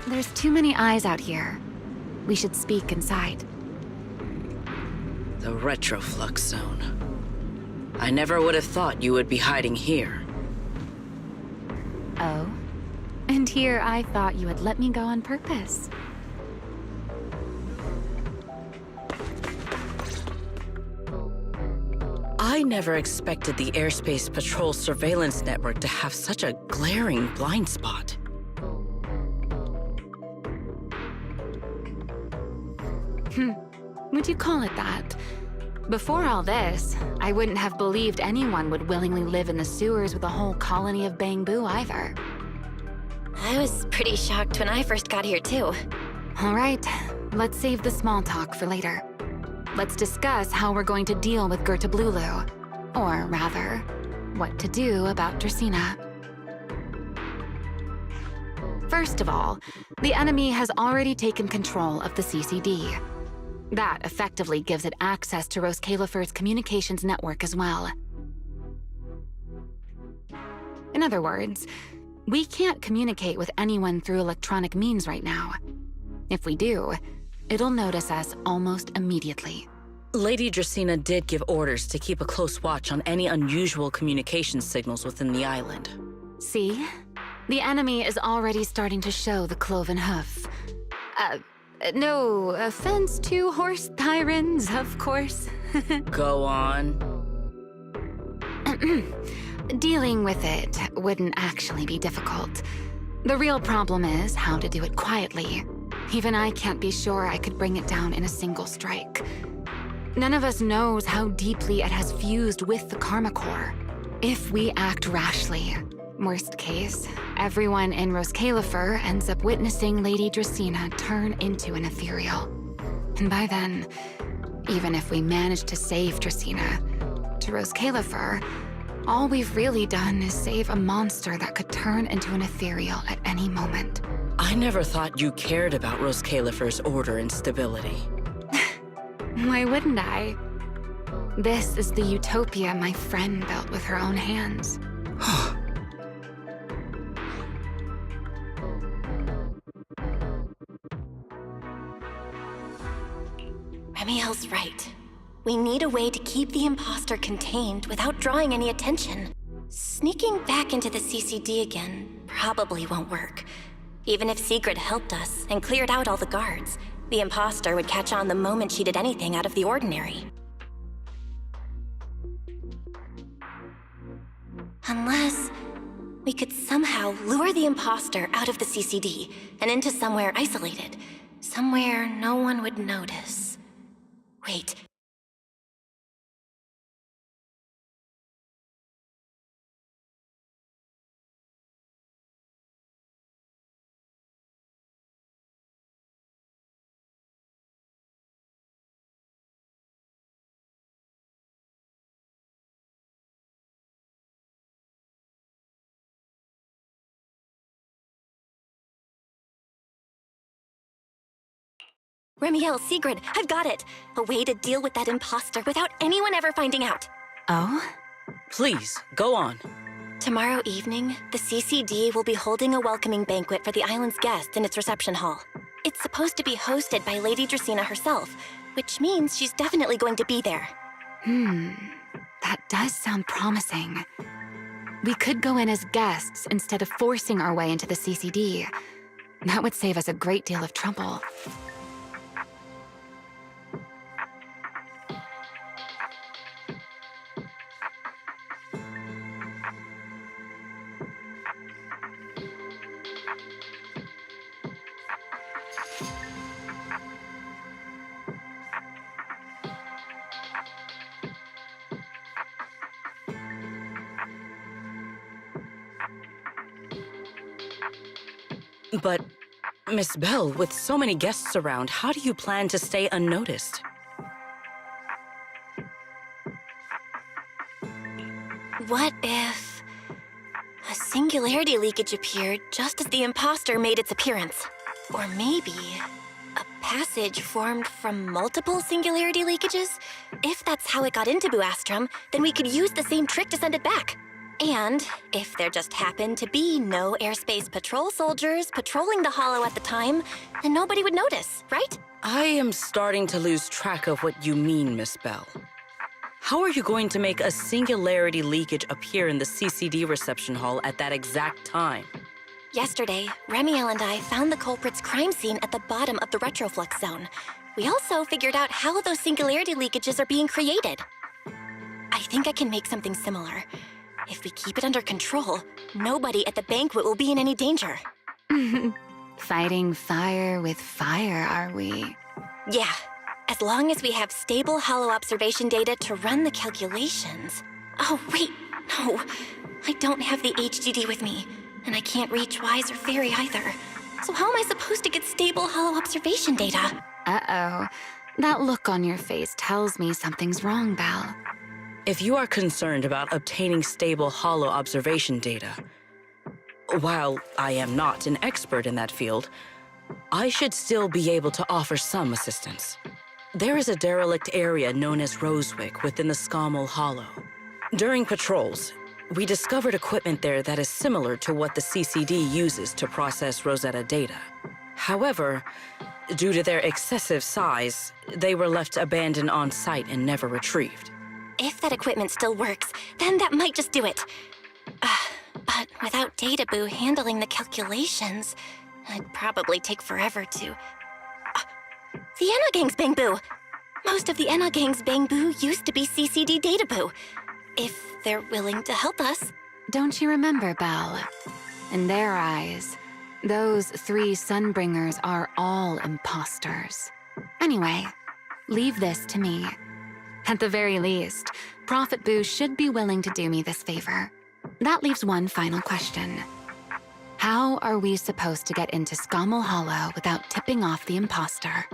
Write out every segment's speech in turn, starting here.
There's too many eyes out here. We should speak inside. The retroflux zone. I never would have thought you would be hiding here. Oh? And here I thought you had let me go on purpose. I never expected the Airspace Patrol surveillance network to have such a glaring blind spot. Would you call it that? Before all this, I wouldn't have believed anyone would willingly live in the sewers with a whole colony of Bangbu either. I was pretty shocked when I first got here too. All right, let's save the small talk for later. Let's discuss how we're going to deal with Gerta Blulu. Or rather, what to do about Dracaena. First of all, the enemy has already taken control of the CCD. That effectively gives it access to Roskalifer's communications network as well. In other words, we can't communicate with anyone through electronic means right now. If we do, it'll notice us almost immediately. Lady Dracaena did give orders to keep a close watch on any unusual communication signals within the island. See? The enemy is already starting to show the cloven hoof. No offense to horse tyrants, of course. Go on. Dealing with it wouldn't actually be difficult. The real problem is how to do it quietly. Even I can't be sure I could bring it down in a single strike. None of us knows how deeply it has fused with the Karma Core. If we act rashly, worst case, everyone in Roskalifer ends up witnessing Lady Dracaena turn into an ethereal. And by then, even if we manage to save Dracaena, to Roskalifer, all we've really done is save a monster that could turn into an ethereal at any moment. I never thought you cared about Roskalifer's order and stability. Why wouldn't I? This is the utopia my friend built with her own hands. Remiel's right. We need a way to keep the imposter contained without drawing any attention. Sneaking back into the CCD again probably won't work. Even if Sigrid helped us and cleared out all the guards, the imposter would catch on the moment she did anything out of the ordinary. Unless we could somehow lure the imposter out of the CCD and into somewhere isolated. Somewhere no one would notice. Wait. Remiel, Sigrid, I've got it! A way to deal with that imposter without anyone ever finding out. Oh? Please, go on. Tomorrow evening, the CCD will be holding a welcoming banquet for the island's guests in its reception hall. It's supposed to be hosted by Lady Dracaena herself, which means she's definitely going to be there. That does sound promising. We could go in as guests instead of forcing our way into the CCD. That would save us a great deal of trouble. But, Miss Bell, with so many guests around, how do you plan to stay unnoticed? What if a singularity leakage appeared just as the imposter made its appearance? Or maybe a passage formed from multiple singularity leakages? If that's how it got into Buastrum, then we could use the same trick to send it back. And if there just happened to be no airspace patrol soldiers patrolling the hollow at the time, then nobody would notice, right? I am starting to lose track of what you mean, Miss Bell. How are you going to make a singularity leakage appear in the CCD reception hall at that exact time? Yesterday, Remiel and I found the culprit's crime scene at the bottom of the retroflux zone. We also figured out how those singularity leakages are being created. I think I can make something similar. If we keep it under control, nobody at the banquet will be in any danger. Fighting fire with fire, are we? Yeah, as long as we have stable hollow observation data to run the calculations. Oh, wait, no. I don't have the HDD with me, and I can't reach Wise or Fairy either. So how am I supposed to get stable hollow observation data? Uh-oh. That look on your face tells me something's wrong, Belle. If you are concerned about obtaining stable hollow observation data, while I am not an expert in that field, I should still be able to offer some assistance. There is a derelict area known as Rosewick within the Scommel Hollow. During patrols, we discovered equipment there that is similar to what the CCD uses to process Rosetta data. However, due to their excessive size, they were left abandoned on site and never retrieved. If that equipment still works, then that might just do it. But without Databoo handling the calculations, it'd probably take forever to... The Enogang's Bangboo! Most of the Enogang's Bangboo used to be CCD Databoo. If they're willing to help us. Don't you remember, Belle? In their eyes, those 3 Sunbringers are all imposters. Anyway, leave this to me. At the very least, Prophet Boo should be willing to do me this favor. That leaves one final question. How are we supposed to get into Scommel Hollow without tipping off the imposter?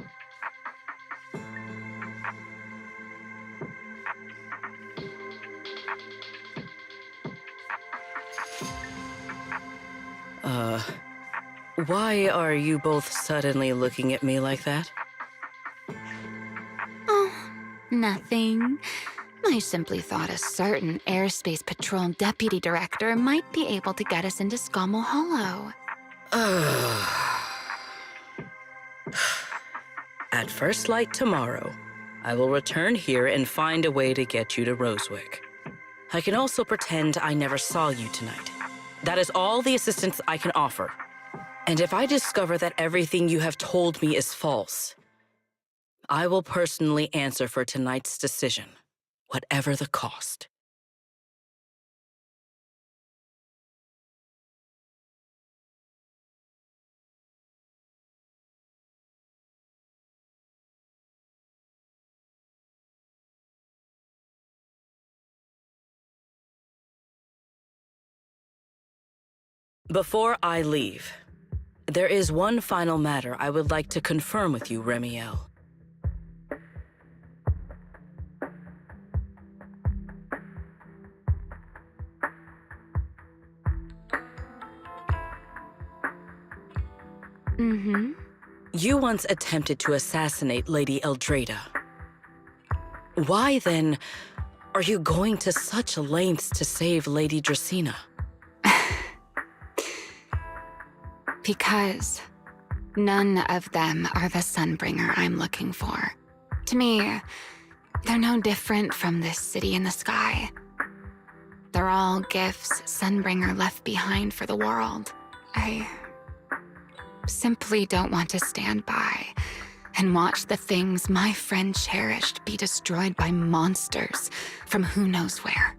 Why are you both suddenly looking at me like that? Oh, nothing. I simply thought a certain airspace patrol deputy director might be able to get us into Scommel Hollow. At first light tomorrow, I will return here and find a way to get you to Rosewick. I can also pretend I never saw you tonight. That is all the assistance I can offer. And if I discover that everything you have told me is false, I will personally answer for tonight's decision, whatever the cost. Before I leave, there is one final matter I would like to confirm with you, Remiel. You once attempted to assassinate Lady Eldrada. Why, then, are you going to such lengths to save Lady Dracena? Because none of them are the Sunbringer I'm looking for. To me, they're no different from this city in the sky. They're all gifts Sunbringer left behind for the world. I simply don't want to stand by and watch the things my friend cherished be destroyed by monsters from who knows where.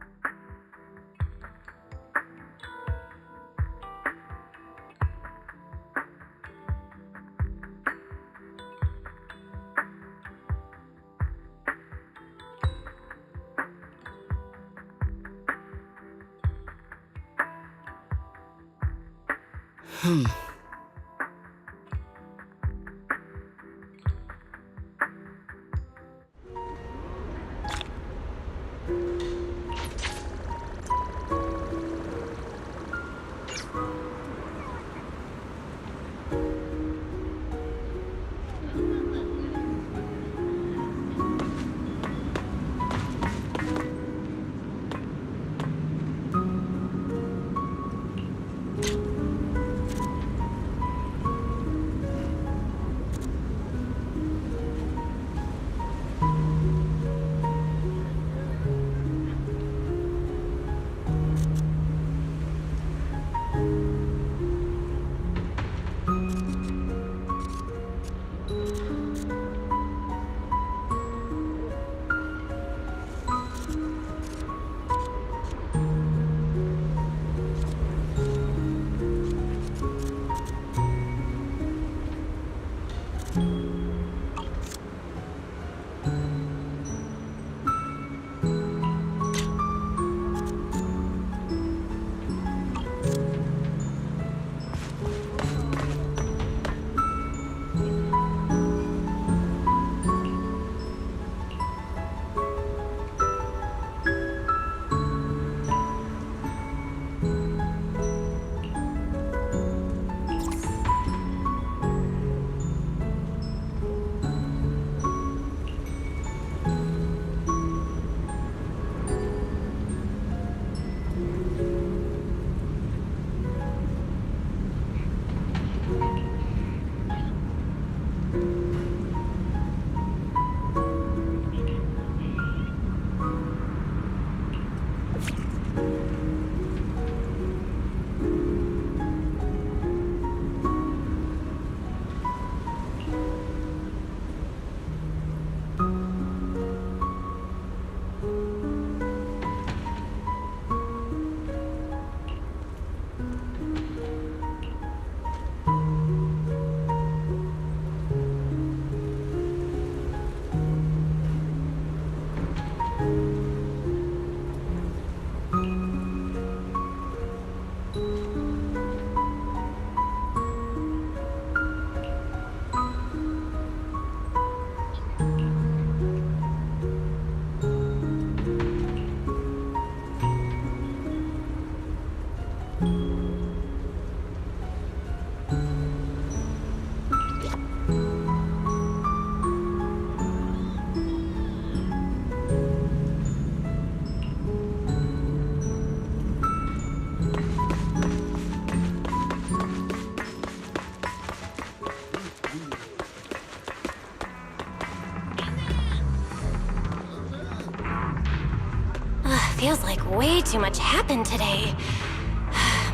Feels like way too much happened today.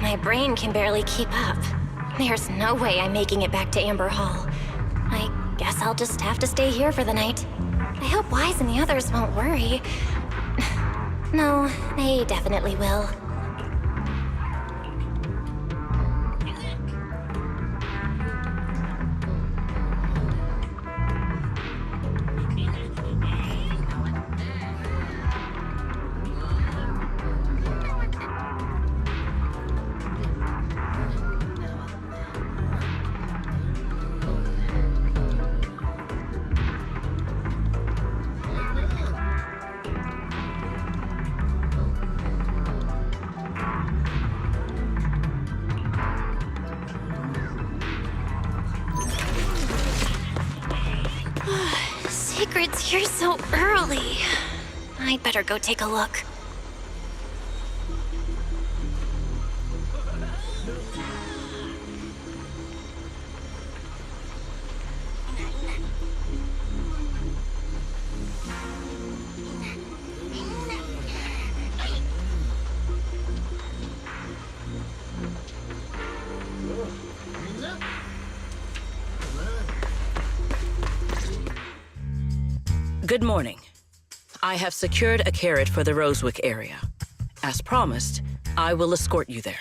My brain can barely keep up. There's no way I'm making it back to Amber Hall. I guess I'll just have to stay here for the night. I hope Wise and the others won't worry. No, they definitely will. Secret's here so early. I'd better go take a look. Good morning. I have secured a carrot for the Rosewick area. As promised, I will escort you there.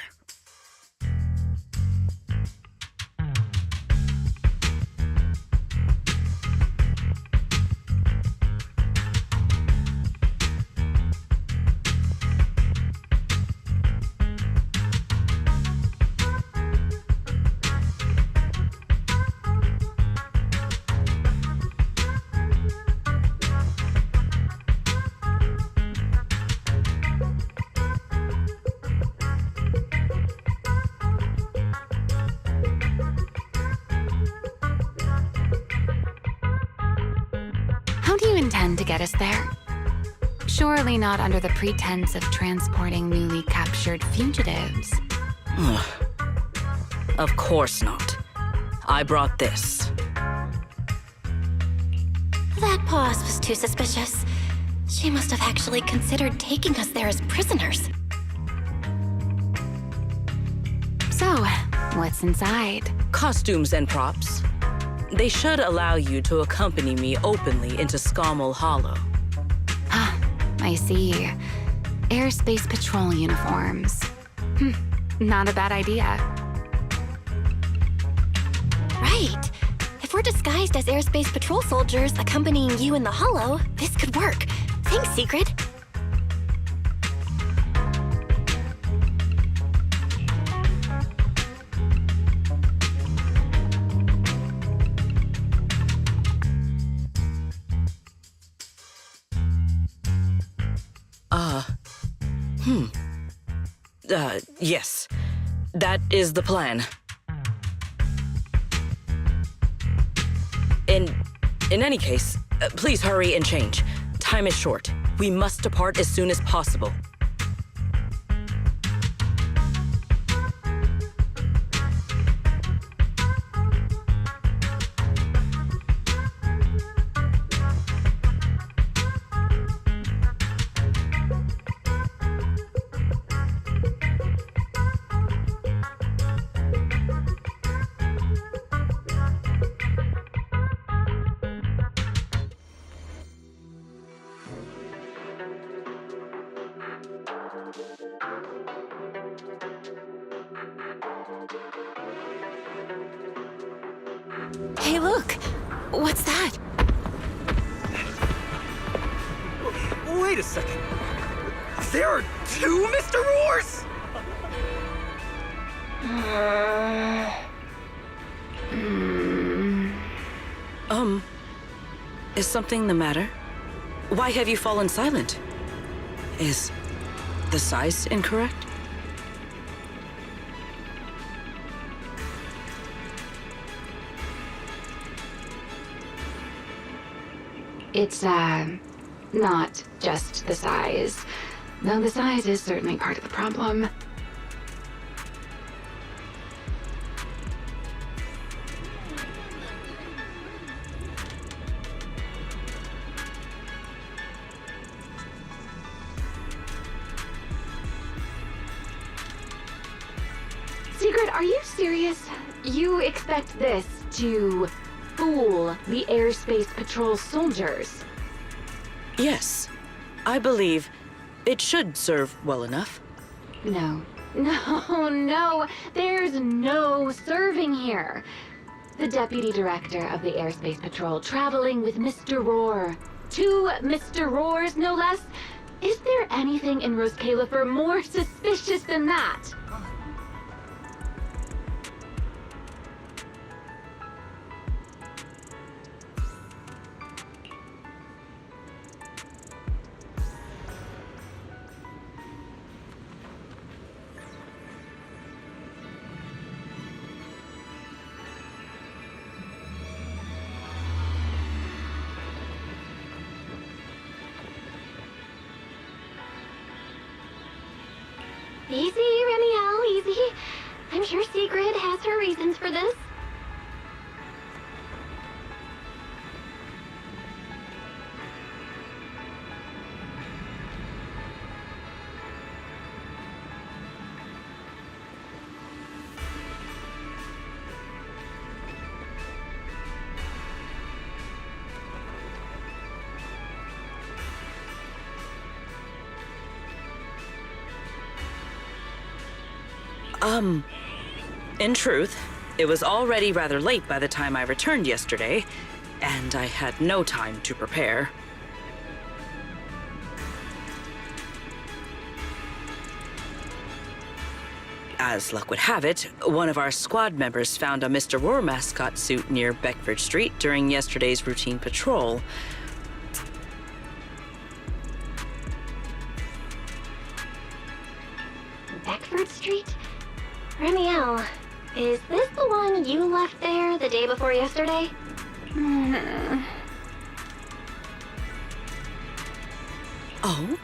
How do you intend to get us there? Surely not under the pretense of transporting newly captured fugitives. Of course not. I brought this. That pause was too suspicious. She must have actually considered taking us there as prisoners. So, what's inside? Costumes and props. They should allow you to accompany me openly into Scommel Hollow. Ah, I see. Airspace patrol uniforms. Not a bad idea. Right. If we're disguised as airspace patrol soldiers accompanying you in the Hollow, this could work. Thanks, Secret. Yes. That is the plan. In any case, please hurry and change. Time is short. We must depart as soon as possible. Hey, look! What's that? Wait a second. There are two Mr. Roars? Is something the matter? Why have you fallen silent? Is the size incorrect? It's, not just the size. Though the size is certainly part of the problem. Sigrid, are you serious? You expect this to fool the airspace patrol soldiers? Yes, I believe it should serve well enough. No. No, there's no serving here. The Deputy Director of the Airspace Patrol traveling with Mr. Roar. 2 Mr. Roars, no less. Is there anything in Rose Califer more suspicious than that? Easy, Remiel, easy. I'm sure Sigrid has her reasons for this. In truth, it was already rather late by the time I returned yesterday, and I had no time to prepare. As luck would have it, one of our squad members found a Mr. Roar mascot suit near Beckford Street during yesterday's routine patrol. Beckford Street? Remiel, is this the one you left there the day before yesterday? Oh?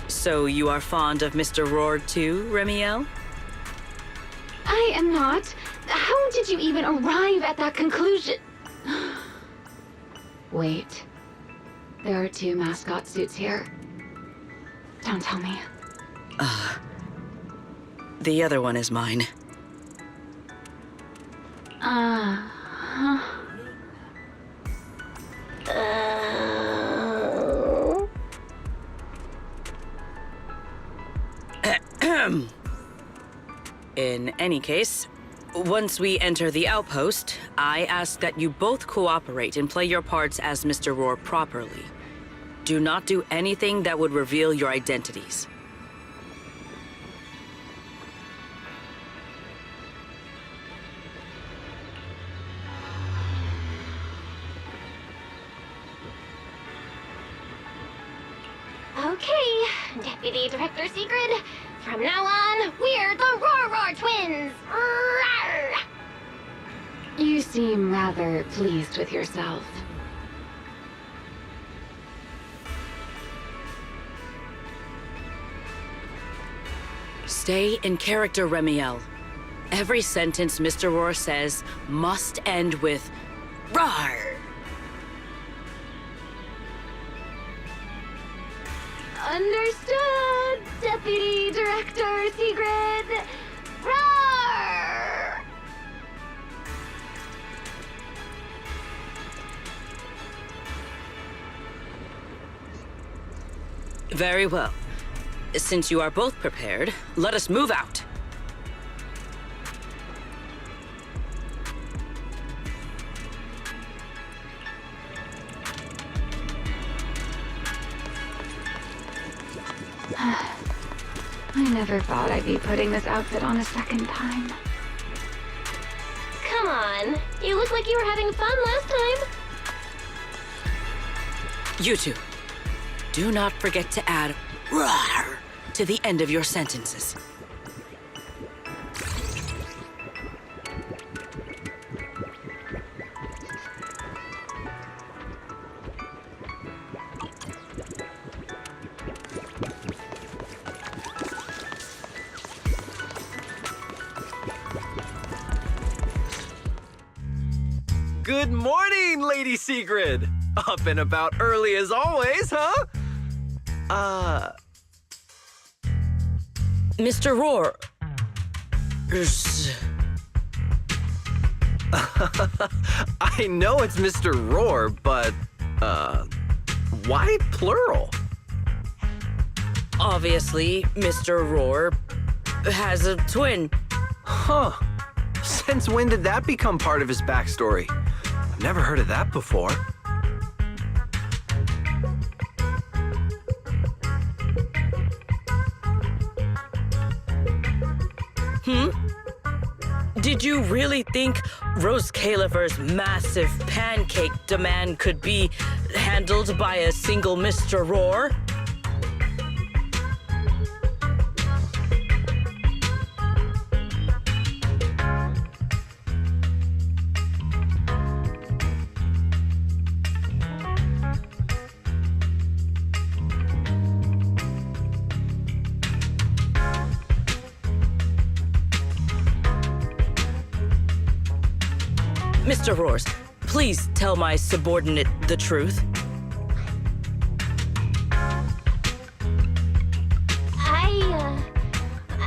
So you are fond of Mr. Roar too, Remiel? I am not. How did you even arrive at that conclusion? Wait. There are 2 mascot suits here. Don't tell me. The other one is mine. In any case, once we enter the outpost, I ask that you both cooperate and play your parts as Mr. Roar properly. Do not do anything that would reveal your identities. Okay, Deputy Director Sigrid. From now on, we're the Roar Twins! Rawr! You seem rather pleased with yourself. Stay in character, Remiel. Every sentence Mr. Roar says must end with "Rawr!" Understood, Deputy Director Sigrid. Roar! Very well. Since you are both prepared, let us move out. I never thought I'd be putting this outfit on a second time. Come on, you look like you were having fun last time. You two, do not forget to add "Rawr" to the end of your sentences. Good morning, Lady Sigrid! Up and about early as always, huh? Mr. Roar, I know it's Mr. Roar, but, why plural? Obviously, Mr. Roar has a twin. Huh. Since when did that become part of his backstory? I've never heard of that before. Did you really think Rose Caliver's massive pancake demand could be handled by a single Mr. Roar? Mr. Roars, please tell my subordinate the truth.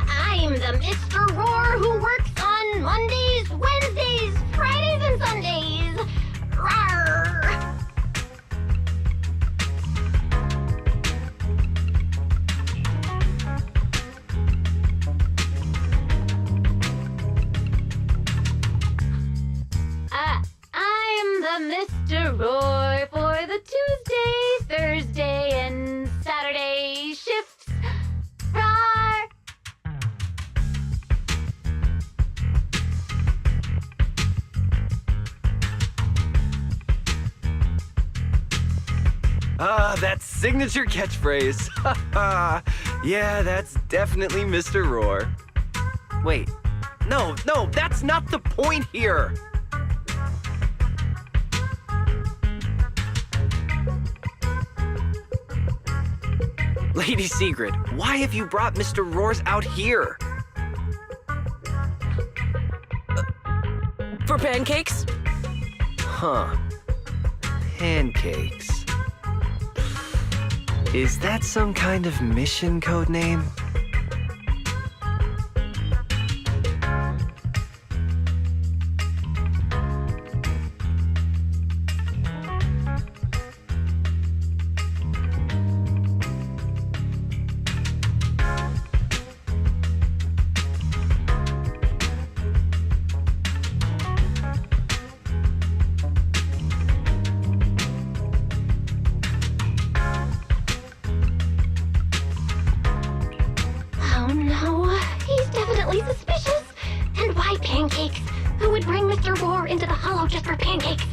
I'm the Mr. Roar who works on Mondays, Wednesdays, Fridays, and Sundays. Rawr! I'm the Mr. Roar for the Tuesday, Thursday, and Saturday shifts. Rawr! That signature catchphrase. Yeah, that's definitely Mr. Roar. Wait, no, that's not the point here. Lady Sigrid, why have you brought Mr. Roars out here? For pancakes? Huh. Pancakes. Is that some kind of mission code name? Suspicious? And why pancakes? Who would bring Mr. Roar into the hollow just for pancakes?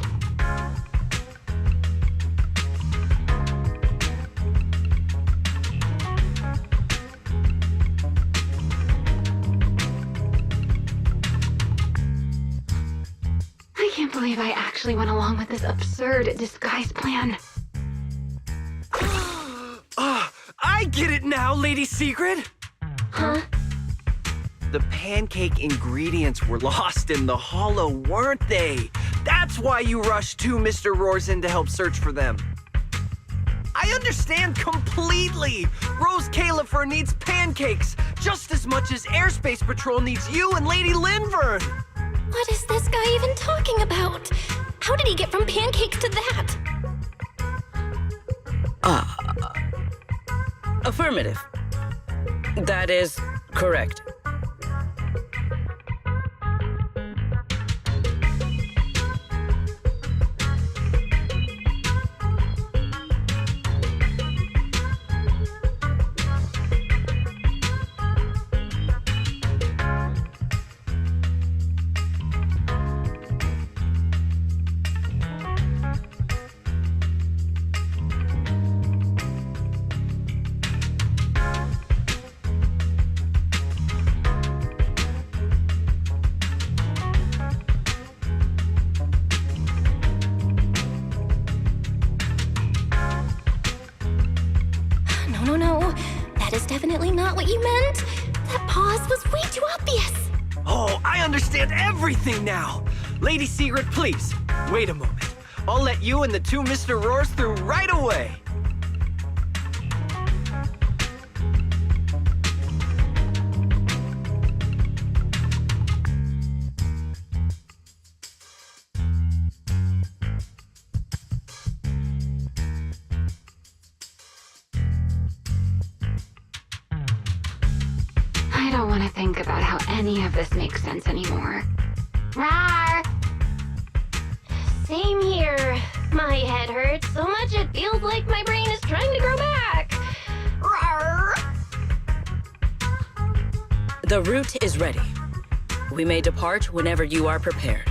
I can't believe I actually went along with this absurd disguise plan. I get it now, Lady Sigrid! Huh? The pancake ingredients were lost in the hollow, weren't they? That's why you rushed two Mr. Roars in to help search for them. I understand completely! Rose Caliver needs pancakes just as much as Airspace Patrol needs you and Lady Linvern! What is this guy even talking about? How did he get from pancakes to that? Affirmative. That is correct. No. That is definitely not what you meant. That pause was way too obvious. Oh, I understand everything now! Lady Sigrid, please, wait a moment. I'll let you and the two Mr. Roars through right away. to think about how any of this makes sense anymore. Rawr! Same here. My head hurts so much it feels like my brain is trying to grow back. Rawr! The route is ready. We may depart whenever you are prepared.